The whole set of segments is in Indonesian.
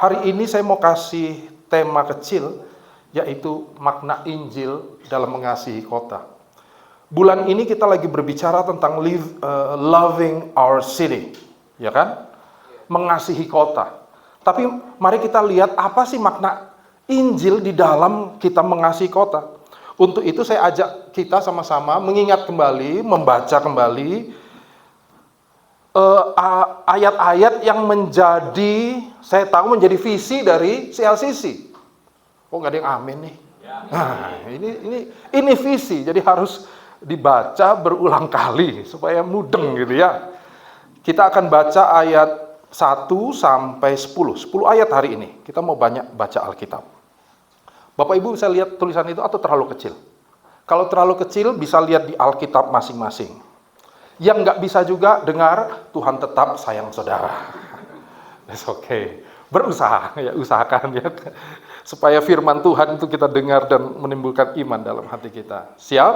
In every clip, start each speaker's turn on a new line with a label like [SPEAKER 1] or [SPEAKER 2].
[SPEAKER 1] Hari ini saya mau kasih tema kecil, yaitu makna Injil dalam mengasihi kota. Bulan ini kita lagi berbicara tentang loving our city, ya kan? Mengasihi kota. Tapi mari kita lihat apa sih makna Injil di dalam kita mengasihi kota. Untuk itu saya ajak kita sama-sama mengingat kembali, membaca kembali ayat-ayat yang saya tahu menjadi visi dari CLCC. Kok nggak ada yang amin nih? Nah, ini visi, jadi harus dibaca berulang kali supaya mudeng gitu ya. Kita akan baca ayat 1 sampai 10 ayat hari ini. Kita mau banyak baca Alkitab. Bapak Ibu bisa lihat tulisan itu atau terlalu kecil? Kalau terlalu kecil bisa lihat di Alkitab masing-masing. Yang nggak bisa juga dengar, Tuhan tetap sayang saudara. It's okay. Berusaha, ya usahakan ya. Supaya firman Tuhan itu kita dengar dan menimbulkan iman dalam hati kita. Siap?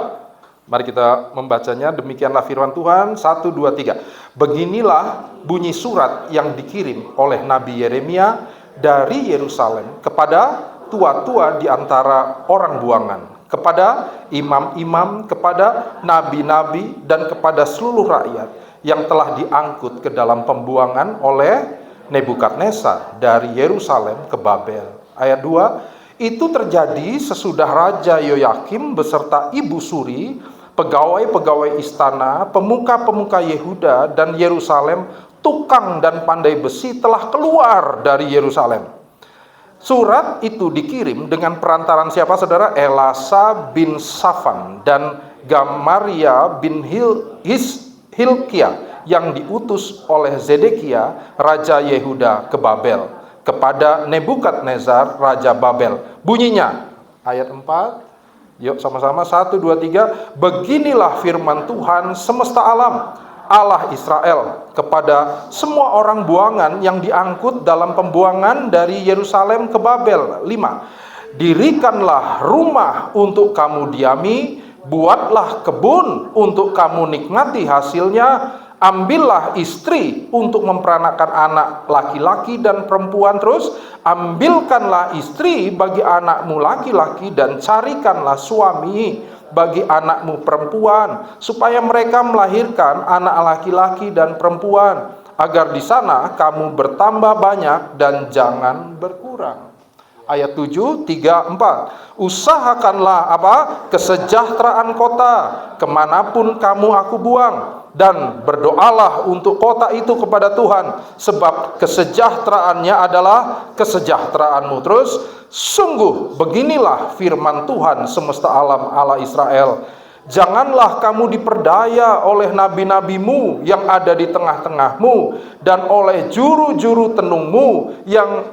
[SPEAKER 1] Mari kita membacanya. Demikianlah firman Tuhan. 1, 2, 3. Beginilah bunyi surat yang dikirim oleh Nabi Yeremia dari Yerusalem kepada tua-tua di antara orang buangan, kepada imam-imam, kepada nabi-nabi, dan kepada seluruh rakyat yang telah diangkut ke dalam pembuangan oleh Nebukadnezar dari Yerusalem ke Babel. Ayat 2, itu terjadi sesudah Raja Yoyakim beserta Ibu Suri, pegawai-pegawai istana, pemuka-pemuka Yehuda dan Yerusalem, tukang dan pandai besi telah keluar dari Yerusalem. Surat itu dikirim dengan perantaran siapa saudara? Elasa bin Safan dan Gamaria bin Hilkia yang diutus oleh Zedekia Raja Yehuda ke Babel kepada Nebukadnezar Raja Babel. Bunyinya ayat 4. Yuk sama-sama 1, 2, 3. Beginilah firman Tuhan semesta alam, Allah Israel, kepada semua orang buangan yang diangkut dalam pembuangan dari Yerusalem ke Babel. 5. Dirikanlah rumah untuk kamu diami, buatlah kebun untuk kamu nikmati hasilnya, ambillah istri untuk memperanakan anak laki-laki dan perempuan, terus ambilkanlah istri bagi anakmu laki-laki dan carikanlah suami bagi anakmu perempuan, supaya mereka melahirkan anak laki-laki dan perempuan, agar di sana kamu bertambah banyak dan jangan berkurang. Ayat 7, 3, 4. Usahakanlah kesejahteraan kota kemanapun kamu aku buang, dan berdoalah untuk kota itu kepada Tuhan, sebab kesejahteraannya adalah kesejahteraanmu. Terus, sungguh beginilah firman Tuhan semesta alam, Allah Israel. Janganlah kamu diperdaya oleh nabi-nabimu yang ada di tengah-tengahmu dan oleh juru-juru tenungmu,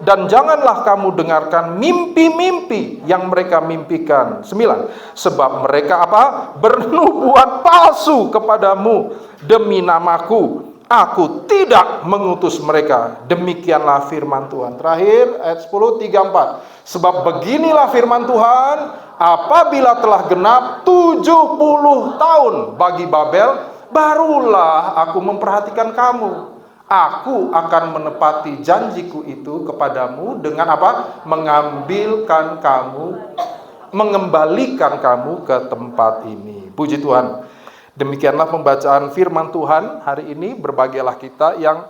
[SPEAKER 1] dan janganlah kamu dengarkan mimpi-mimpi yang mereka mimpikan. 9. Sebab mereka bernubuat palsu kepadamu demi namaku. Aku tidak mengutus mereka. Demikianlah firman Tuhan. Terakhir ayat 10, 3, 4. Sebab beginilah firman Tuhan, apabila telah genap 70 tahun bagi Babel, barulah aku memperhatikan kamu. Aku akan menepati janjiku itu kepadamu dengan mengembalikan kamu ke tempat ini. Puji Tuhan. Demikianlah pembacaan firman Tuhan hari ini. Berbahagialah kita yang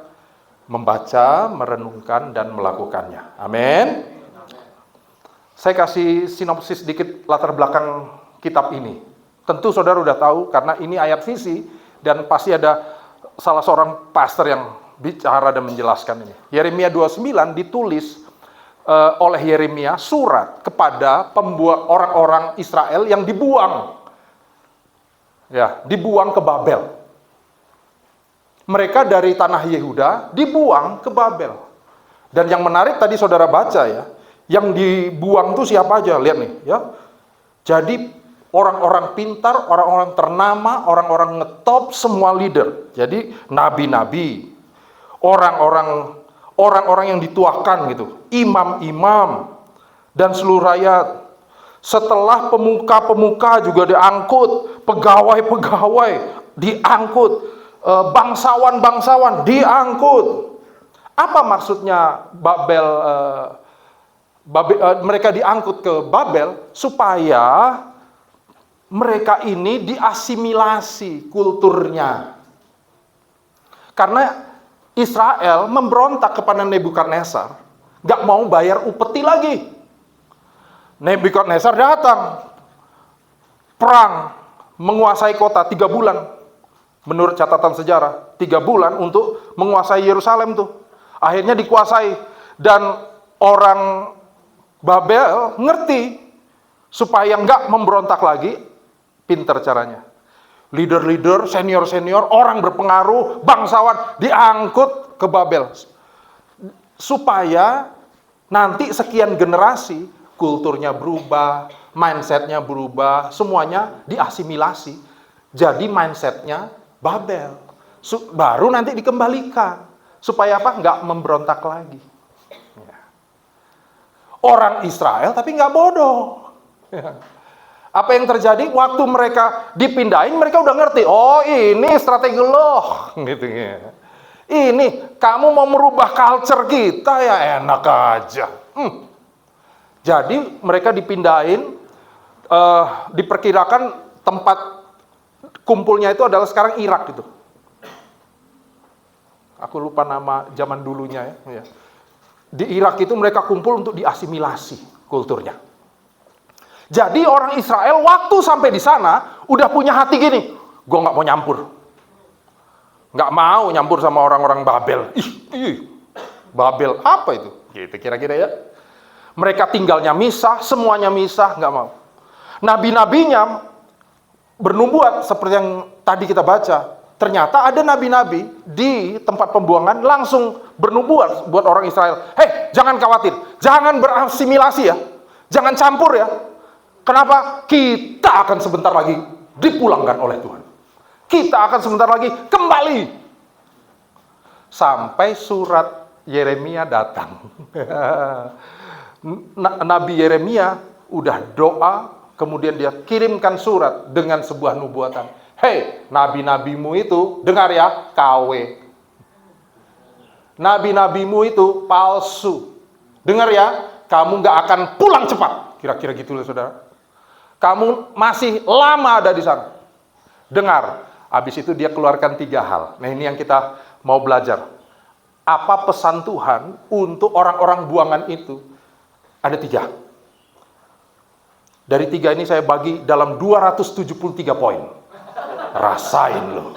[SPEAKER 1] membaca, merenungkan, dan melakukannya. Amin. Saya kasih sinopsis sedikit latar belakang kitab ini. Tentu saudara udah tahu karena ini ayat visi dan pasti ada salah seorang pastor yang bicara dan menjelaskan ini. Yeremia 29 ditulis oleh Yeremia surat kepada orang-orang Israel yang dibuang. Ya, dibuang ke Babel. Mereka dari tanah Yehuda dibuang ke Babel. Dan yang menarik tadi saudara baca ya, yang dibuang itu siapa aja? Lihat nih ya. Jadi orang-orang pintar, orang-orang ternama, orang-orang ngetop, semua leader. Jadi nabi-nabi, orang-orang yang dituakan gitu, imam-imam dan seluruh rakyat. Setelah pemuka-pemuka juga diangkut, pegawai-pegawai diangkut, bangsawan-bangsawan diangkut. Apa maksudnya mereka diangkut ke Babel? Supaya mereka ini diasimilasi kulturnya. Karena Israel memberontak kepada Nebukadnezar, gak mau bayar upeti lagi. Nebukadnezar datang, perang, menguasai kota 3 bulan. Menurut catatan sejarah, 3 bulan untuk menguasai Yerusalem tuh. Akhirnya dikuasai. Dan orang Babel ngerti, supaya nggak memberontak lagi, pinter caranya. Leader-leader, senior-senior, orang berpengaruh, bangsawan, diangkut ke Babel. Supaya nanti sekian generasi, kulturnya berubah, mindsetnya berubah, semuanya diasimilasi. Jadi mindsetnya Babel. Baru nanti dikembalikan. Supaya apa? Nggak memberontak lagi. Orang Israel tapi nggak bodoh. Apa yang terjadi? Waktu mereka dipindahin, mereka udah ngerti. Oh, ini strategi lo. Gitu ya. Ini, kamu mau merubah culture kita ya, enak aja. Jadi mereka dipindahin, diperkirakan tempat kumpulnya itu adalah sekarang Irak gitu. Aku lupa nama zaman dulunya ya. Di Irak itu mereka kumpul untuk diasimilasi kulturnya. Jadi orang Israel waktu sampai di sana udah punya hati gini, gue nggak mau nyampur, nggak mau nyampur sama orang-orang Babel. Babel apa itu? Gitu kira-kira ya. Mereka tinggalnya misah, semuanya misah, nggak mau. Nabi-nabinya bernubuat seperti yang tadi kita baca. Ternyata ada nabi-nabi di tempat pembuangan langsung bernubuat buat orang Israel. Hei, jangan khawatir, jangan berasimilasi ya, jangan campur ya. Kenapa? Kita akan sebentar lagi dipulangkan oleh Tuhan. Kita akan sebentar lagi kembali. Sampai surat Yeremia datang. Nabi Yeremia udah doa, kemudian dia kirimkan surat dengan sebuah nubuatan. Hei, nabi-nabimu itu, dengar ya, KW. Nabi-nabimu itu palsu. Dengar ya, kamu gak akan pulang cepat. Kira-kira gitu loh saudara. Kamu masih lama ada di sana. Dengar, habis itu dia keluarkan 3 hal. Nah ini yang kita mau belajar. Apa pesan Tuhan untuk orang-orang buangan itu? Ada 3. Dari 3 ini saya bagi dalam 273 poin. Rasain loh.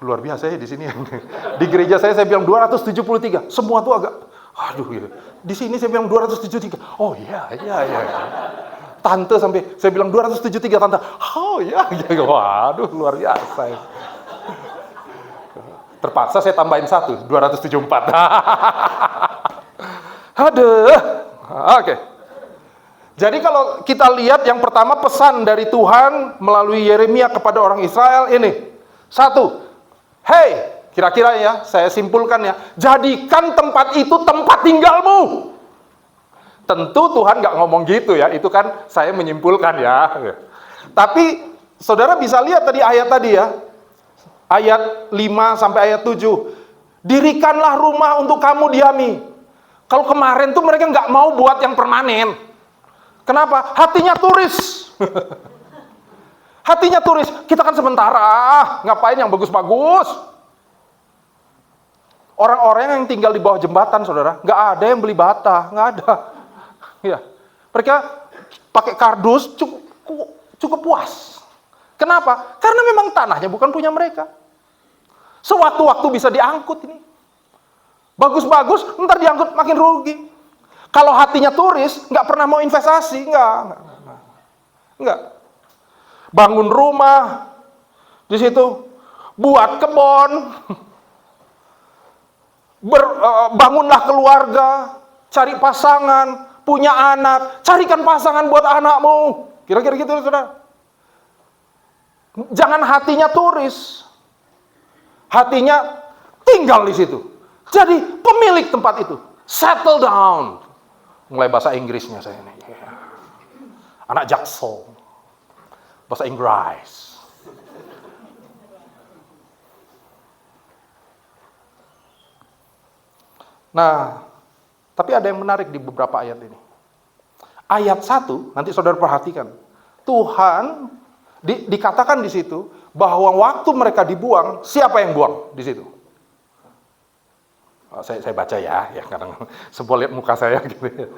[SPEAKER 1] Luar biasa ya di sini. Di gereja saya bilang 273. Semua tuh agak, aduh gitu. Di sini saya bilang 273. Oh iya. Tante sampai saya bilang 273 tante. Oh iya. Waduh luar biasa. Ya. Terpaksa saya tambahin 1, 274. Aduh. Oke. Jadi kalau kita lihat yang pertama pesan dari Tuhan melalui Yeremia kepada orang Israel ini. 1. Hei, kira-kira ya, saya simpulkan ya. Jadikan tempat itu tempat tinggalmu. Tentu Tuhan nggak ngomong gitu ya. Itu kan saya menyimpulkan ya. Tapi saudara bisa lihat tadi ayat tadi ya. Ayat 5 sampai ayat 7. Dirikanlah rumah untuk kamu diami. Kalau kemarin tuh mereka nggak mau buat yang permanen. Kenapa? Hatinya turis. Hatinya turis. Kita kan sementara, ngapain yang bagus-bagus? Orang-orang yang tinggal di bawah jembatan, saudara, nggak ada yang beli bata, nggak ada. Ya, mereka pakai kardus cukup puas. Kenapa? Karena memang tanahnya bukan punya mereka. Sewaktu-waktu bisa diangkut ini. Bagus-bagus, ntar diangkut makin rugi. Kalau hatinya turis, nggak pernah mau investasi, nggak. Bangun rumah di situ, buat kebun, bangunlah keluarga, cari pasangan, punya anak, carikan pasangan buat anakmu. Kira-kira gitu, saudara. Jangan hatinya turis, hatinya tinggal di situ. Jadi pemilik tempat itu, settle down. Mulai bahasa Inggrisnya saya ini. Anak Jaksel. Bahasa Inggris. Nah, tapi ada yang menarik di beberapa ayat ini. Ayat 1, nanti saudara perhatikan. Tuhan dikatakan di situ bahwa waktu mereka dibuang, siapa yang buang di situ? Saya baca ya karena sempat lihat muka saya gitu ya.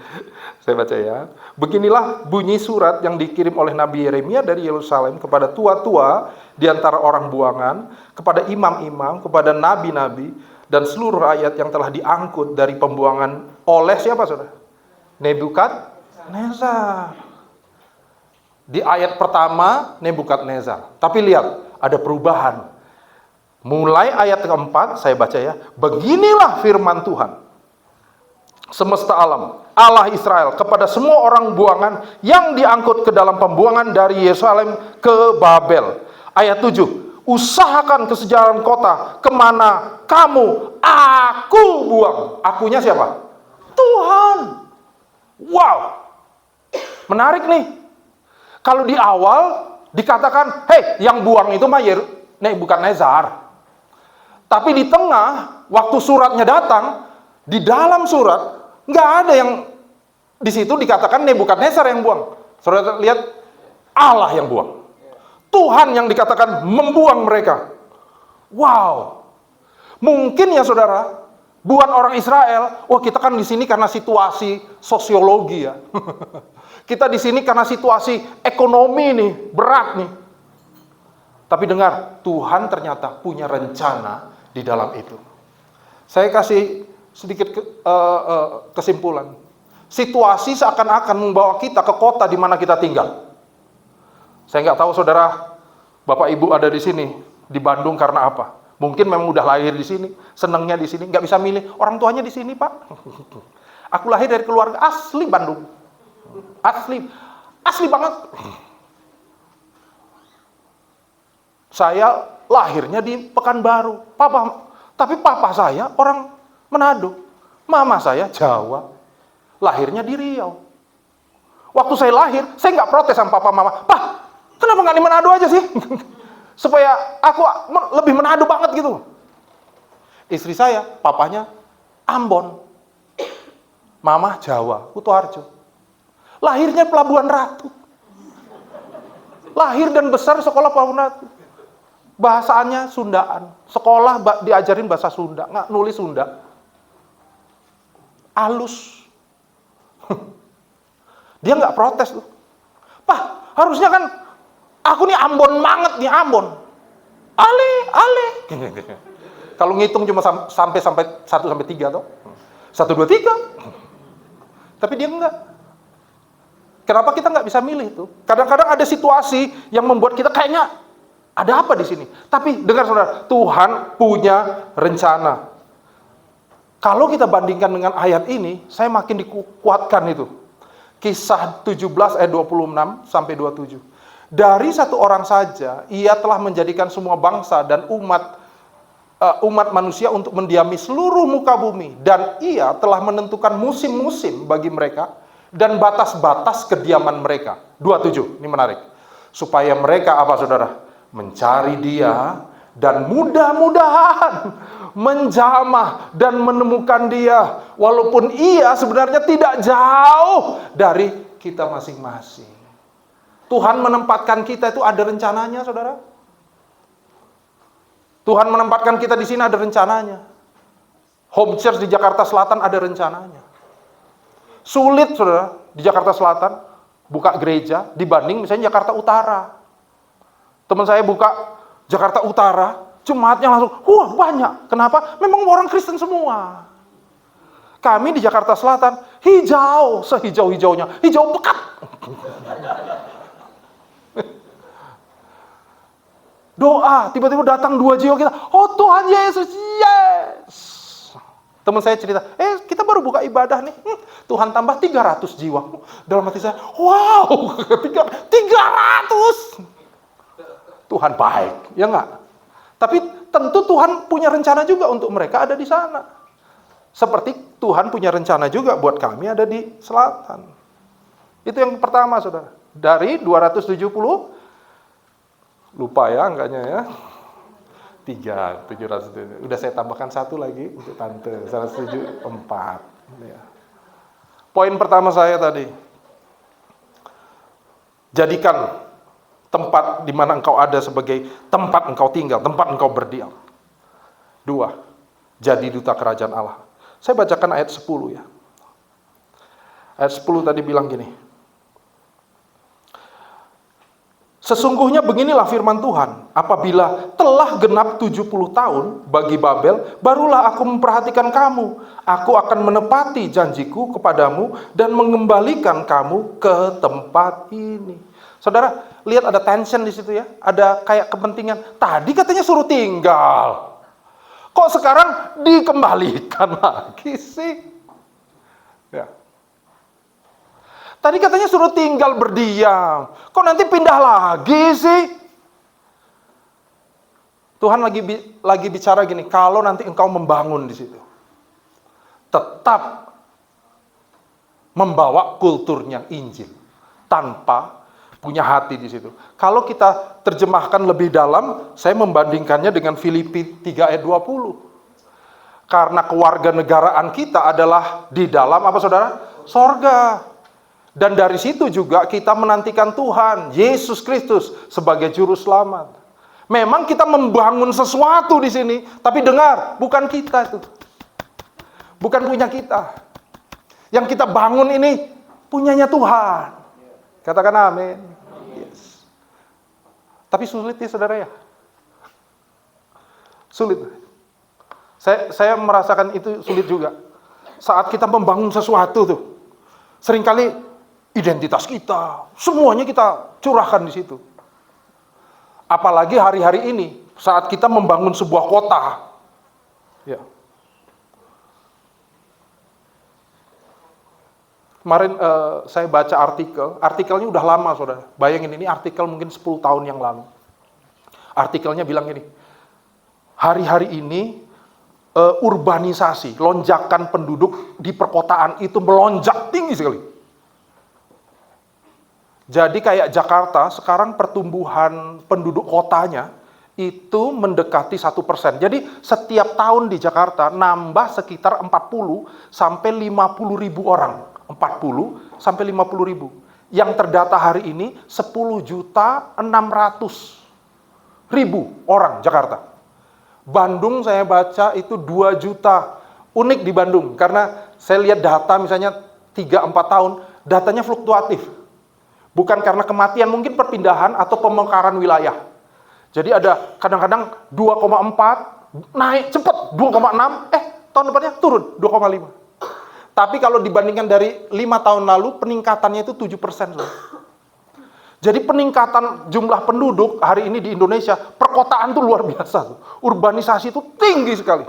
[SPEAKER 1] Saya baca ya. Beginilah bunyi surat yang dikirim oleh Nabi Yeremia dari Yerusalem kepada tua-tua di antara orang buangan, kepada imam-imam, kepada nabi-nabi, dan seluruh rakyat yang telah diangkut dari pembuangan oleh siapa, saudara? Nebukadnezar. Di ayat pertama, Nebukadnezar. Tapi lihat, ada perubahan. Mulai ayat keempat, saya baca ya. Beginilah firman Tuhan, semesta alam, Allah Israel, kepada semua orang buangan yang diangkut ke dalam pembuangan dari Yerusalem ke Babel. Ayat 7, usahakan kesejahteraan kota, kemana kamu, aku buang. Akunya siapa? Tuhan. Wow, menarik nih. Kalau di awal dikatakan, hei, yang buang itu mah Nebukadnezar. Tapi di tengah, waktu suratnya datang, di dalam surat, nggak ada yang di situ dikatakan Nebukadnezar yang buang. Saudara lihat, Allah yang buang. Tuhan yang dikatakan membuang mereka. Wow. Mungkin ya saudara, buat orang Israel, wah kita kan di sini karena situasi sosiologi ya. Kita di sini karena situasi ekonomi nih, berat nih. Tapi dengar, Tuhan ternyata punya rencana di dalam itu. Saya kasih sedikit kesimpulan. Situasi seakan-akan membawa kita ke kota di mana kita tinggal. Saya nggak tahu saudara, Bapak Ibu ada di sini, di Bandung karena apa? Mungkin memang udah lahir di sini, senangnya di sini, nggak bisa milih. Orang tuanya di sini, Pak. Aku lahir dari keluarga asli Bandung. Asli banget. Saya lahirnya di Pekanbaru. Tapi papa saya orang Manado. Mama saya Jawa. Lahirnya di Riau. Waktu saya lahir, saya nggak protes sama papa mama. Pak, kenapa nggak di Manado aja sih? Supaya aku lebih Manado banget gitu. Istri saya, papanya Ambon. Mama Jawa, Kutoarjo. Lahirnya Pelabuhan Ratu. Lahir dan besar sekolah Pelabuhan Ratu. Bahasanya Sundaan. Sekolah diajarin bahasa Sunda, nggak nulis Sunda. Alus. Dia nggak protes tuh. Pak, harusnya kan aku nih Ambon banget nih, Ambon. Ale. Kalau ngitung cuma sampai 1 sampai 3 toh. 1 2 3. Tapi dia enggak. Kenapa kita nggak bisa milih tuh? Kadang-kadang ada situasi yang membuat kita kayaknya ada apa di sini? Tapi dengar saudara, Tuhan punya rencana. Kalau kita bandingkan dengan ayat ini, saya makin dikuatkan itu. Kisah 17 ayat 26 sampai 27. Dari satu orang saja, ia telah menjadikan semua bangsa dan umat manusia untuk mendiami seluruh muka bumi. Dan ia telah menentukan musim-musim bagi mereka dan batas-batas kediaman mereka. 27, ini menarik. Supaya mereka apa saudara? Mencari dia dan mudah-mudahan menjamah dan menemukan dia walaupun ia sebenarnya tidak jauh dari kita masing-masing. Tuhan menempatkan kita itu ada rencananya, saudara. Tuhan menempatkan kita di sini ada rencananya. Home Church di Jakarta Selatan ada rencananya. Sulit, saudara, di Jakarta Selatan buka gereja dibanding misalnya Jakarta Utara. Teman saya buka Jakarta Utara, jemaatnya langsung, wah banyak. Kenapa? Memang orang Kristen semua. Kami di Jakarta Selatan, hijau, sehijau-hijaunya, hijau pekat. Doa, tiba-tiba datang 2 jiwa kita, oh Tuhan Yesus, yes. Teman saya cerita, kita baru buka ibadah nih, Tuhan tambah 300 jiwa. Dalam hati saya, wow, 300. Tuhan baik, ya enggak? Tapi tentu Tuhan punya rencana juga untuk mereka ada di sana. Seperti Tuhan punya rencana juga buat kami ada di selatan. Itu yang pertama, saudara. Dari 270, lupa ya angkanya ya. 3, 700. Udah saya tambahkan 1 lagi untuk tante. 107, 4. Ya. Poin pertama saya tadi. Jadikan tempat di mana engkau ada sebagai tempat engkau tinggal, tempat engkau berdiam. 2, jadi duta kerajaan Allah. Saya bacakan ayat 10 ya. Ayat 10 tadi bilang gini. Sesungguhnya beginilah firman Tuhan, apabila telah genap 70 tahun bagi Babel, barulah aku memperhatikan kamu. Aku akan menepati janjiku kepadamu dan mengembalikan kamu ke tempat ini. Saudara, lihat ada tension di situ ya, ada kayak kepentingan. Tadi katanya suruh tinggal, kok sekarang dikembalikan lagi sih? Ya. Tadi katanya suruh tinggal berdiam, kok nanti pindah lagi sih? Tuhan lagi bicara gini, kalau nanti engkau membangun di situ, tetap membawa kulturnya Injil, tanpa punya hati di situ. Kalau kita terjemahkan lebih dalam, saya membandingkannya dengan Filipi 3 ayat 20. Karena kewarganegaraan kita adalah di dalam apa saudara? Sorga. Dan dari situ juga kita menantikan Tuhan, Yesus Kristus sebagai juru selamat. Memang kita membangun sesuatu di sini, tapi dengar, bukan kita itu. Bukan punya kita. Yang kita bangun ini punyanya Tuhan. Katakan amin. Yes. Tapi sulit ya saudara ya. Sulit. Saya merasakan itu sulit juga. Saat kita membangun sesuatu tuh, seringkali identitas kita, semuanya kita curahkan di situ. Apalagi hari-hari ini, saat kita membangun sebuah kota. Ya. Kemarin saya baca artikelnya udah lama saudara. Bayangin ini artikel mungkin 10 tahun yang lalu. Artikelnya bilang gini, hari-hari ini urbanisasi, lonjakan penduduk di perkotaan itu melonjak tinggi sekali. Jadi kayak Jakarta, sekarang pertumbuhan penduduk kotanya itu mendekati 1%. Jadi setiap tahun di Jakarta nambah sekitar 40 sampai 50 ribu orang. 40 sampai 50 ribu. Yang terdata hari ini 10.600.000 orang Jakarta. Bandung saya baca itu 2 juta. Unik di Bandung, karena saya lihat data misalnya 3-4 tahun, datanya fluktuatif. Bukan karena kematian, mungkin perpindahan atau pemekaran wilayah. Jadi ada kadang-kadang 2,4, naik cepat 2,6, tahun depannya turun 2,5. Tapi kalau dibandingkan dari 5 tahun lalu, peningkatannya itu 7%. Jadi peningkatan jumlah penduduk hari ini di Indonesia, perkotaan itu luar biasa. Urbanisasi itu tinggi sekali.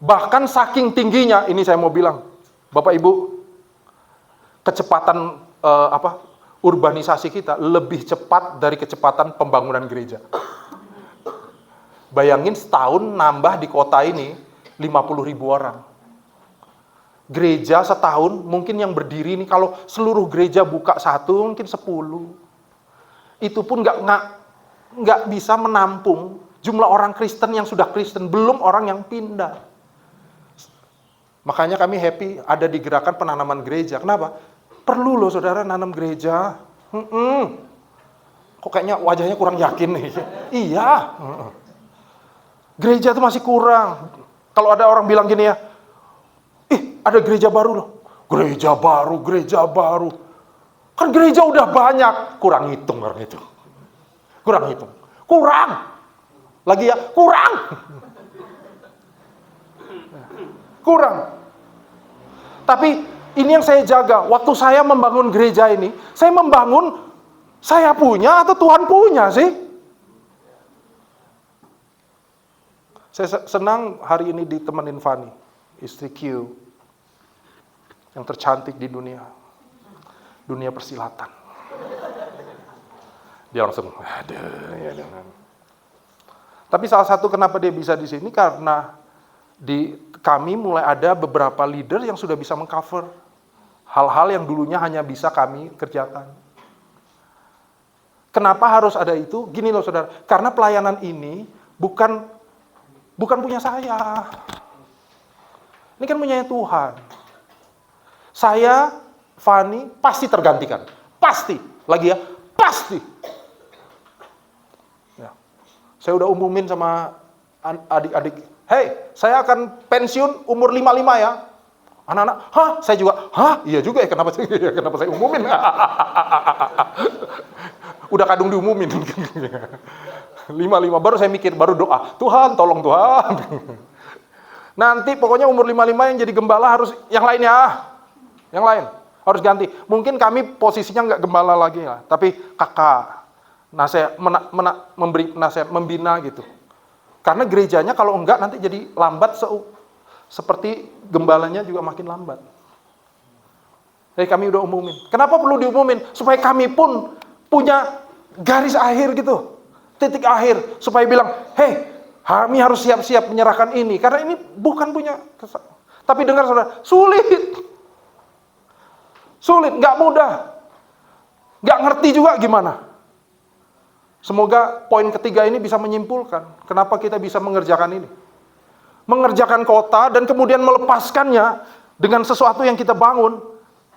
[SPEAKER 1] Bahkan saking tingginya, ini saya mau bilang, Bapak Ibu, kecepatan urbanisasi kita lebih cepat dari kecepatan pembangunan gereja. Bayangin setahun nambah di kota ini 50.000 orang. Gereja setahun mungkin yang berdiri ini kalau seluruh gereja buka 1 mungkin 10. Itu pun nggak bisa menampung jumlah orang Kristen yang sudah Kristen, belum orang yang pindah. Makanya kami happy ada di gerakan penanaman gereja. Kenapa? Perlu loh saudara nanam gereja. Kok kayaknya wajahnya kurang yakin nih. Iya. Gereja itu masih kurang. Kalau ada orang bilang gini ya, ada gereja baru loh. Gereja baru. Kan gereja udah banyak. Kurang hitung orang itu. Kurang. Lagi ya, kurang. Tapi ini yang saya jaga. Waktu saya membangun gereja ini, saya membangun, saya punya atau Tuhan punya sih? Saya senang hari ini ditemenin Fanny, istri Q, yang tercantik di dunia persilatan. Dia langsung, Tapi salah satu kenapa dia bisa di sini, karena kami mulai ada beberapa leader yang sudah bisa mengcover hal-hal yang dulunya hanya bisa kami kerjakan. Kenapa harus ada itu? Gini loh saudara, karena pelayanan ini bukan punya saya. Ini kan punya Tuhan. Saya, Fani, pasti tergantikan. Pasti. Lagi ya, pasti. Ya. Saya udah umumin sama adik-adik, hey, saya akan pensiun umur 55 ya. Anak-anak, hah? Saya juga, hah? Iya juga ya, kenapa saya umumin? Udah kadung diumumin. 55, baru saya mikir, baru doa, Tuhan, tolong Tuhan. Nanti pokoknya umur 55 yang jadi gembala harus yang lain ya. Yang lain harus ganti. Mungkin kami posisinya nggak gembala lagi ya, tapi kakak, nasihat, memberi nasihat, membina gitu. Karena gerejanya kalau enggak nanti jadi lambat seperti gembalanya juga makin lambat. Jadi kami udah umumin. Kenapa perlu diumumin? Supaya kami pun punya garis akhir gitu. Titik akhir. Supaya bilang, hey, kami harus siap-siap menyerahkan ini. Karena ini bukan punya. Tapi dengar saudara, sulit. Sulit, nggak mudah. Nggak ngerti juga gimana. Semoga poin ketiga ini bisa menyimpulkan kenapa kita bisa mengerjakan ini. Mengerjakan kota dan kemudian melepaskannya dengan sesuatu yang kita bangun.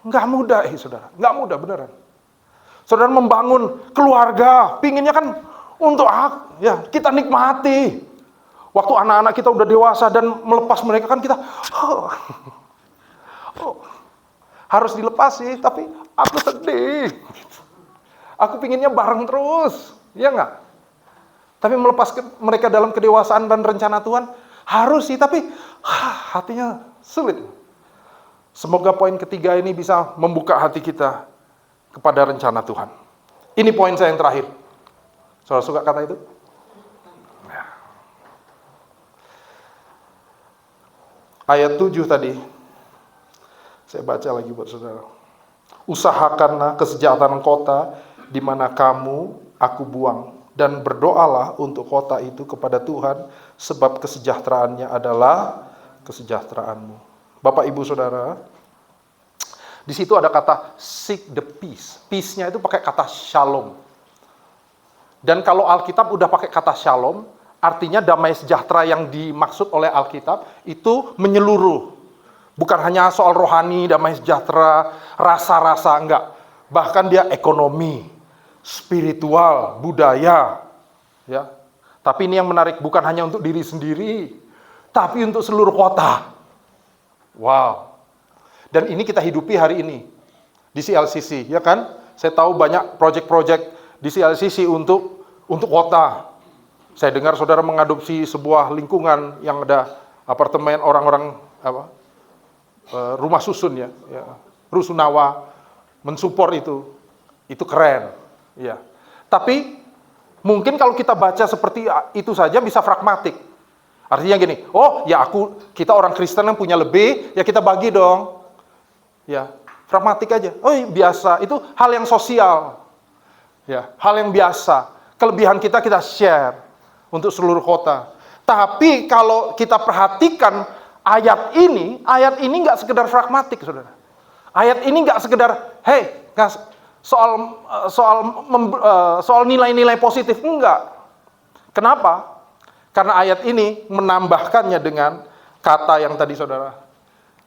[SPEAKER 1] Nggak mudah, saudara. Nggak mudah, beneran. Saudara membangun keluarga, pinginnya kan untuk ya kita nikmati. Waktu anak-anak kita udah dewasa dan melepas mereka kan kita, harus dilepas sih, tapi aku sedih. Aku pinginnya bareng terus. Iya nggak? Tapi melepas mereka dalam kedewasaan dan rencana Tuhan, harus sih, tapi hatinya sulit. Semoga poin ketiga ini bisa membuka hati kita kepada rencana Tuhan. Ini poin saya yang terakhir. Saudara suka kata itu? Ayat 7 tadi, saya baca lagi buat saudara. Usahakanlah kesejahteraan kota di mana aku buang, dan berdoalah untuk kota itu kepada Tuhan, sebab kesejahteraannya adalah kesejahteraanmu. Bapak, Ibu, Saudara, di situ ada kata seek the peace. Peace-nya itu pakai kata shalom. Dan kalau Alkitab udah pakai kata shalom, artinya damai sejahtera yang dimaksud oleh Alkitab itu menyeluruh. Bukan hanya soal rohani, damai sejahtera, rasa-rasa, enggak. Bahkan dia ekonomi, spiritual, budaya, ya. Tapi ini yang menarik, bukan hanya untuk diri sendiri, tapi untuk seluruh kota. Wow. Dan ini kita hidupi hari ini di CLCC, ya kan? Saya tahu banyak proyek-proyek di CLCC untuk kota. Saya dengar saudara mengadopsi sebuah lingkungan yang ada apartemen orang-orang rumah susun ya, rusunawa, mensupport itu keren. Ya. Tapi mungkin kalau kita baca seperti itu saja bisa pragmatik. Artinya gini, oh ya kita orang Kristen yang punya lebih, ya kita bagi dong. Ya, pragmatik aja. Oh biasa, itu hal yang sosial. Ya, hal yang biasa. Kelebihan kita share untuk seluruh kota. Tapi kalau kita perhatikan ayat ini nggak sekedar pragmatik, saudara. Ayat ini nggak sekedar, soal nilai-nilai positif, enggak. Kenapa? Karena ayat ini menambahkannya dengan kata yang tadi saudara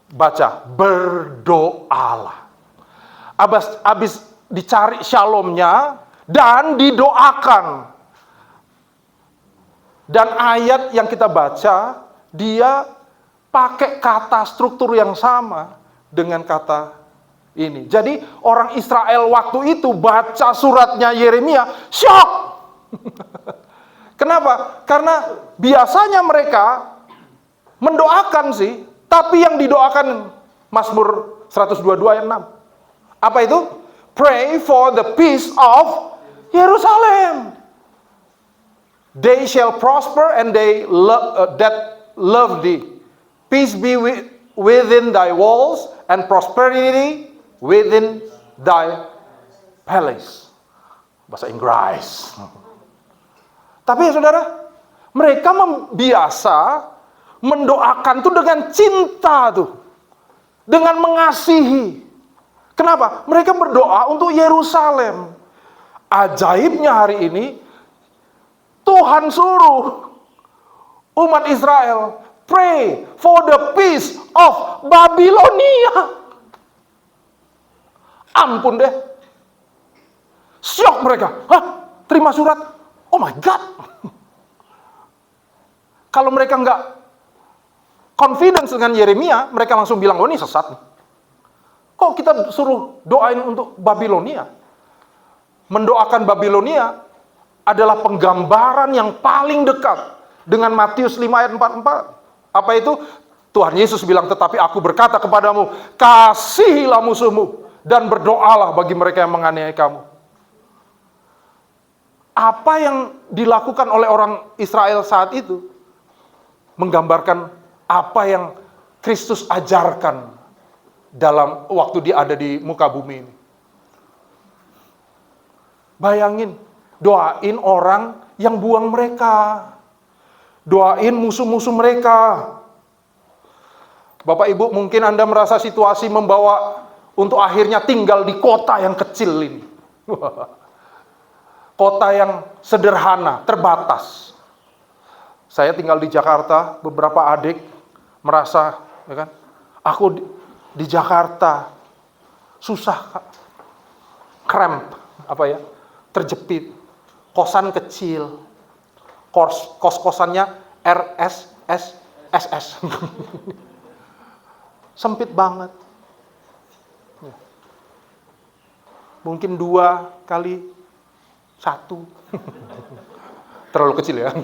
[SPEAKER 1] baca, berdoalah. Abis dicari shalomnya dan didoakan. Dan ayat yang kita baca, dia pakai kata struktur yang sama dengan kata ini. Jadi orang Israel waktu itu baca suratnya Yeremia, syok. Kenapa? Karena biasanya mereka mendoakan sih, tapi yang didoakan Mazmur 122 ayat 6. Apa itu? Pray for the peace of Jerusalem. They shall prosper and they that love thee. Peace be within thy walls and prosperity within thy palace. Bahasa Inggris. Tapi ya saudara, mereka biasa mendoakan tuh dengan cinta tuh. Dengan mengasihi. Kenapa? Mereka berdoa untuk Yerusalem. Ajaibnya hari ini, Tuhan suruh Umat Israel, pray for the peace of Babilonia. Ampun deh. Syok mereka. Hah? Terima surat? Oh my God. Kalau mereka nggak confidence dengan Yeremia, mereka langsung bilang, oh ini sesat. Kok kita suruh doain untuk Babilonia? Mendoakan Babilonia adalah penggambaran yang paling dekat dengan Matius 5 ayat 44. Apa itu? Tuhan Yesus bilang, tetapi aku berkata kepadamu, kasihilah musuhmu dan berdoalah bagi mereka yang menganiaya kamu. Apa yang dilakukan oleh orang Israel saat itu menggambarkan apa yang Kristus ajarkan dalam waktu dia ada di muka bumi ini. Bayangin, doain orang yang buang mereka. Doain musuh-musuh mereka. Bapak Ibu, mungkin Anda merasa situasi membawa untuk akhirnya tinggal di kota yang kecil ini. Kota yang sederhana, terbatas. Saya tinggal di Jakarta, beberapa adik merasa, ya kan, aku di Jakarta susah, cramp, terjepit, kosan kecil, kos-kosannya RSSSS, sempit banget. Mungkin 2 kali 1. Terlalu kecil ya.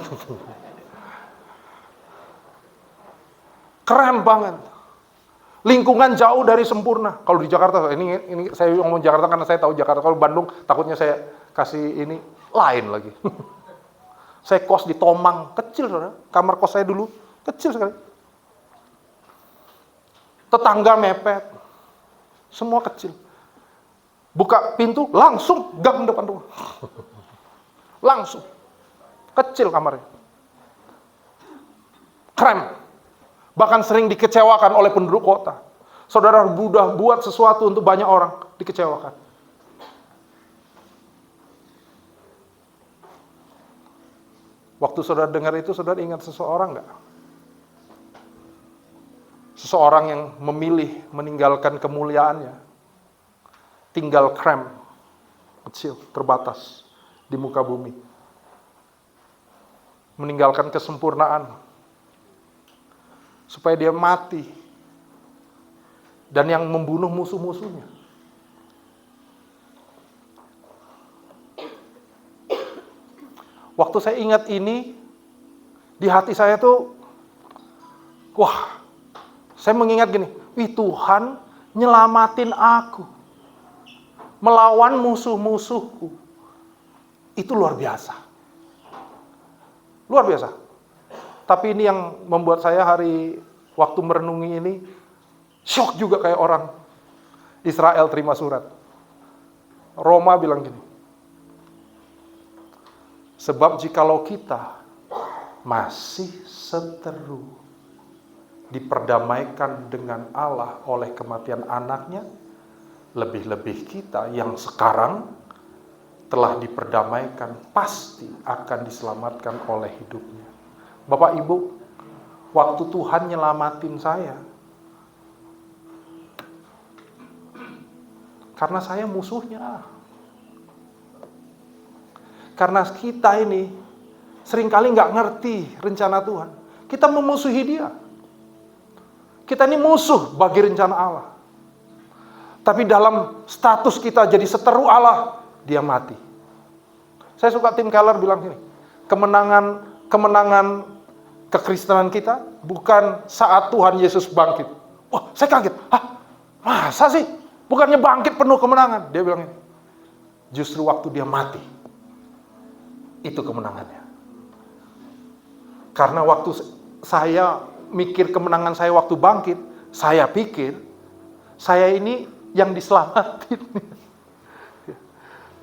[SPEAKER 1] Keren banget. Lingkungan jauh dari sempurna. Kalau di Jakarta, ini saya ngomong Jakarta karena saya tahu Jakarta. Kalau Bandung, takutnya saya kasih ini lain lagi. Saya kos di Tomang, kecil saudara. Kamar kos saya dulu, kecil sekali. Tetangga mepet. Semua kecil. Buka pintu, langsung gang depan rumah. Langsung. Kecil kamarnya. Krem. Bahkan sering dikecewakan oleh penduduk kota. Saudara udah buat sesuatu untuk banyak orang, dikecewakan. Waktu saudara dengar itu, saudara ingat seseorang nggak? Seseorang yang memilih meninggalkan kemuliaannya. Tinggal krem, kecil, terbatas di muka bumi. Meninggalkan kesempurnaan. Supaya dia mati. Dan yang membunuh musuh-musuhnya. Waktu saya ingat ini, di hati saya tuh, wah, saya mengingat gini, wih Tuhan nyelamatin aku. Melawan musuh-musuhku. Itu luar biasa. Luar biasa. Tapi ini yang membuat saya waktu merenungi ini, syok juga kayak orang Israel terima surat. Roma bilang gini, sebab jikalau kita masih seteru diperdamaikan dengan Allah oleh kematian anaknya, lebih-lebih kita yang sekarang telah diperdamaikan pasti akan diselamatkan oleh hidupnya. Bapak Ibu, waktu Tuhan nyelamatin saya, karena saya musuhnya. Karena kita ini seringkali nggak ngerti rencana Tuhan. Kita memusuhi dia. Kita ini musuh bagi rencana Allah. Tapi dalam status kita jadi seteru Allah, dia mati. Saya suka Tim Keller bilang gini, kemenangan kekristenan kita bukan saat Tuhan Yesus bangkit. Wah, saya kaget. Hah? Masa sih? Bukannya bangkit penuh kemenangan? Dia bilang ini. Justru waktu dia mati, itu kemenangannya. Karena waktu saya mikir kemenangan saya waktu bangkit, saya pikir saya ini yang diselamatin.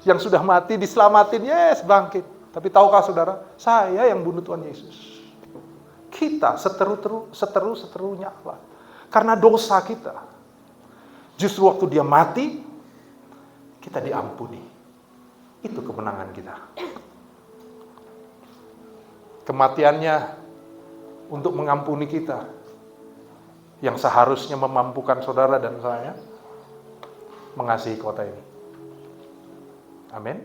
[SPEAKER 1] Yang sudah mati diselamatin, yes bangkit. Tapi tahukah saudara, saya yang bunuh Tuhan Yesus. Kita seteru-seterunya Allah. Karena dosa kita. Justru waktu dia mati, kita diampuni. Itu kemenangan kita. Kematiannya untuk mengampuni kita, yang seharusnya memampukan saudara dan saya mengasihi kota ini. Amin.